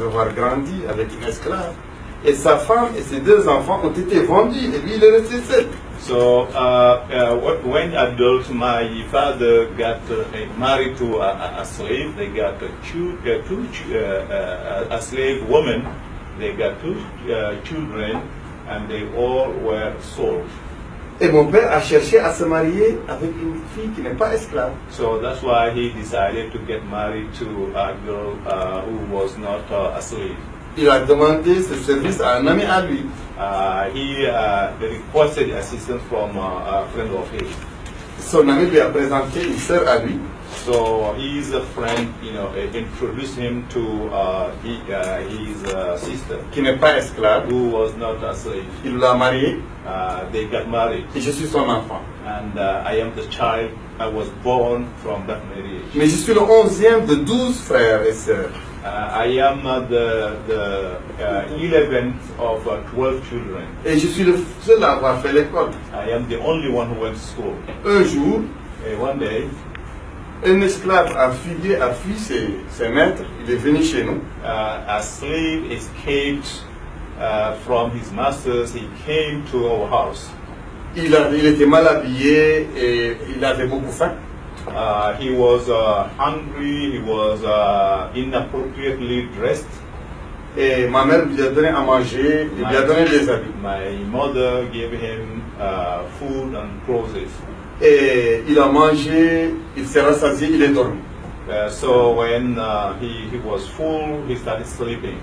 Avoir grandi avec une esclave. Et sa femme et ses deux enfants ont été vendus et lui il est resté seul. So when adult, my father got married to a slave. They got a slave woman. They got two children, and they all were sold. Et mon père a cherché à se marier avec une fille qui n'est pas esclave. So that's why he decided to get married to a girl who was not a slave. Il a demandé ce service à un ami à lui. He requested assistance from a friend of his. Son ami lui a présenté une sœur à lui. So his friend, introduced him to his sister, Qui n'est pas esclave. who was not a slave. Il l'a mariée They got married, et je suis son enfant. and I am the child. I was born from that marriage. Mais je suis le 11e de 12 frères et sœurs. I am the 11th of 12 children. Et je suis le seul à avoir fait l'école. I am the only one who went to school. Un jour, One day, un esclave a fui ses maîtres. Il est venu chez nous. a slave escaped from his masters. He came to our house. Il était mal habillé et il avait beaucoup faim. He was hungry. He was inappropriately dressed. Et ma mère lui a donné à manger, il lui a donné des habits. My mother gave him food and clothes. Et il a mangé, il s'est rassasié, il est dormi. So when he was full, he started sleeping.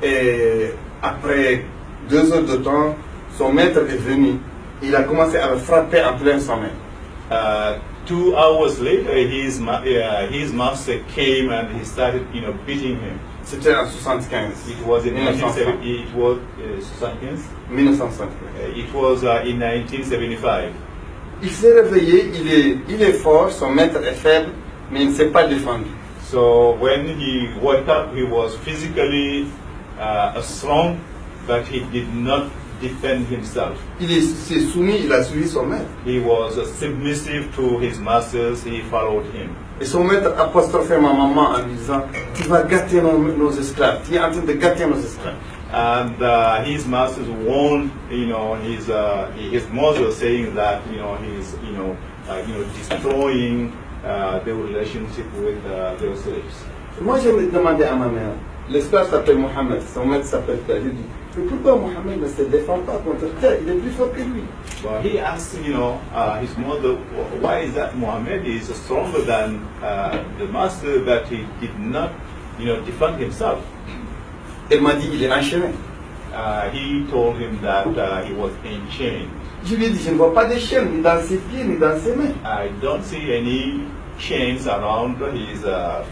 Et après 2 heures de temps, son maître est venu. Il a commencé à le frapper en plein sommeil. 2 hours later, his master came and he started, beating him. C'était en 75. It was in 1975. 1975. Il s'est réveillé, il est fort, son maître est faible, mais il ne s'est pas défendu. So when he woke up, he was physically strong, but he did not defend himself. Il s'est soumis, il a suivi son maître. He was submissive to his masters. He followed him. Et son maître apostrophait ma maman en disant, tu vas gâter nos esclaves, tu es en train de gâter nos esclaves. And his masters warned, his mother, saying that he's destroying the relationship with their slaves. Moi, je me demandais à ma mère, l'esclave s'appelle Mohamed, son maître s'appelle Tel. Je dis, mais pourquoi Mohamed ne se défend pas contre Tel? Il est plus fort que lui. But he asked, his mother, why is that Muhammad is stronger than the master, but he did not, defend himself. Elle m'a dit, il est enchaîné. He told him that he was enchained. Je lui ai dit, je ne vois pas de chaînes, ni dans ses pieds, ni dans ses mains. I don't see any chains around his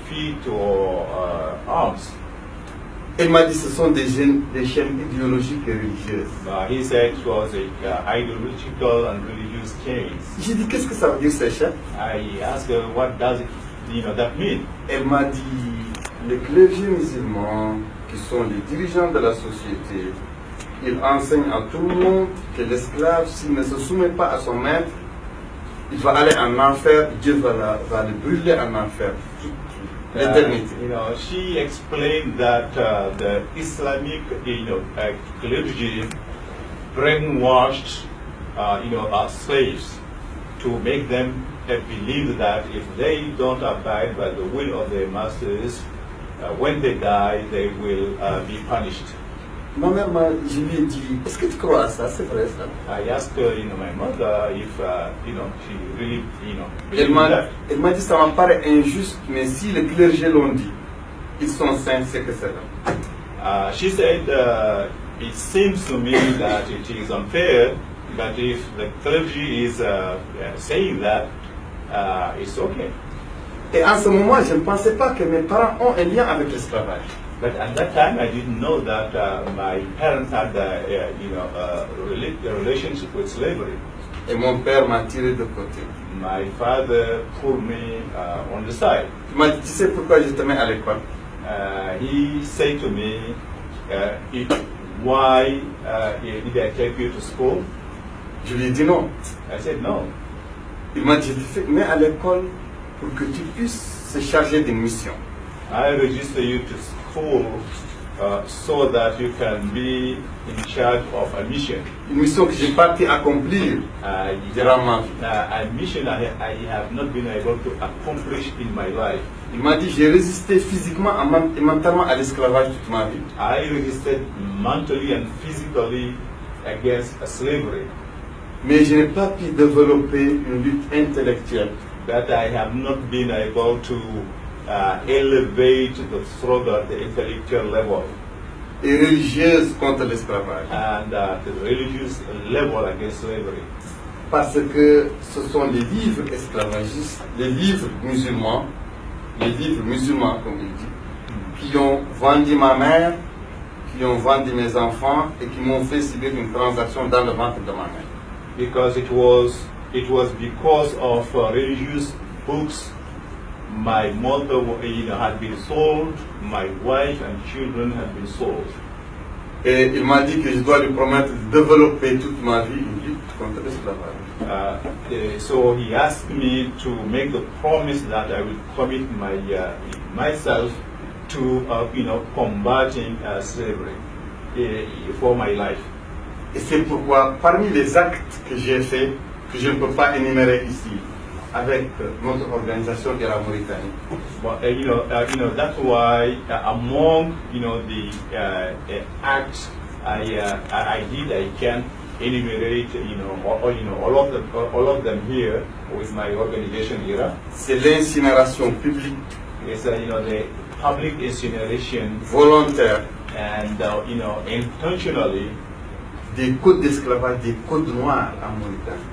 feet or arms. Elle m'a dit, ce sont des chaînes idéologiques et religieuses. He said it was ideological and religious chains. J'ai dit, qu'est-ce que ça veut dire ces chaînes? I asked her, what does it, that mean? Elle m'a dit, les clergés musulmans, qui sont les dirigeants de la société, ils enseignent à tout le monde que l'esclave, s'il ne se soumet pas à son maître, il va aller en enfer, Dieu va le brûler en enfer. L'éternité. She explained that the Islamic, clergy brainwashed, slaves to make them believe that if they don't abide by the will of their masters, when they die, they will be punished. Ma mère, je lui ai dit, est-ce que tu crois à ça? C'est vrai ça? I asked her, my mother, if, she really, Elle believed that. m'a dit, ça me paraît injuste, mais si les clergés l'ont dit, ils sont saints, c'est que c'est là. She said, it seems to me that it is unfair, but if the clergy is saying that, it's okay. Et en ce moment, je ne pensais pas que mes parents ont un lien avec l'esclavage. But at that time, I didn't know that my parents had a relationship with slavery. Et mon père m'a tiré de côté. My father put me on the side. Il m'a dit, tu sais pourquoi je te mets à l'école? He said to me, why did I take you to school? Je lui ai dit non. I said no. Il m'a dit, je te mets à l'école pour que tu puisses se charger d'une mission. I register you to school so that you can be in charge of a mission. Une mission que j'ai pas pu accomplir durant ma vie. A mission I have not been able to accomplish in my life. Il m'a dit, j'ai résisté physiquement et mentalement à l'esclavage toute ma vie. I resisted mentally and physically against slavery. Mais je n'ai pas pu développer une lutte intellectuelle. But I have not been able to elevate the struggle at the intellectual level Et religieuse contre l'esclavage. and the religious level against slavery. Parce que ce sont les livres esclavagistes, les livres musulmans comme il dit, qui ont vendu ma mère, qui ont vendu mes enfants et qui m'ont fait subir une transaction dans le ventre de ma mère. Because it was because of religious books my mother had been sold, my wife and children had been sold. Et il m'a dit que je dois lui promettre de développer toute ma vie une lutte contre l'esclavage. So he asked me to make the promise that I will commit myself to combating slavery for my life. Et c'est pourquoi, parmi les actes que j'ai faits, que je ne peux pas énumérer ici, avec notre organisation de la Mauritanie, But that's why among the acts I did, I can enumerate all of them here with my organization here. c'est l'incinération publique, It's the public incineration volontaire, and intentionally des codes d'esclavage, des codes noirs en Mauritanie,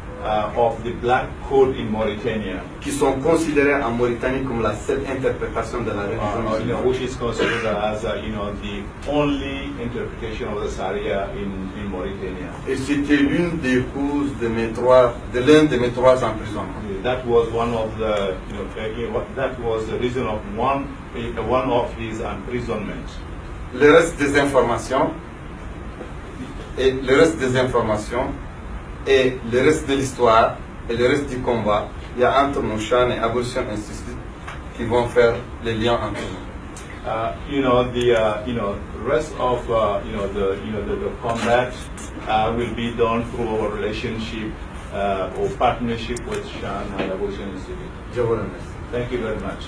of the black code in Mauritania, qui sont considérés en Mauritanie comme la seule interprétation de la religion musulmane. which is considered as the only interpretation of the Sharia in Mauritania. Et c'était l'une des causes de l'un de mes trois emprisonnements. That was one of the that was the reason of one of his imprisonment. Le reste des informations et le reste de l'histoire et le reste du combat, il y a entre nos chans et abolition institut qui vont faire les liens entre nous. The rest of the combat will be done through our relationship or partnership with Shan and Abolition Institute. Je vous remercie. Thank you very much.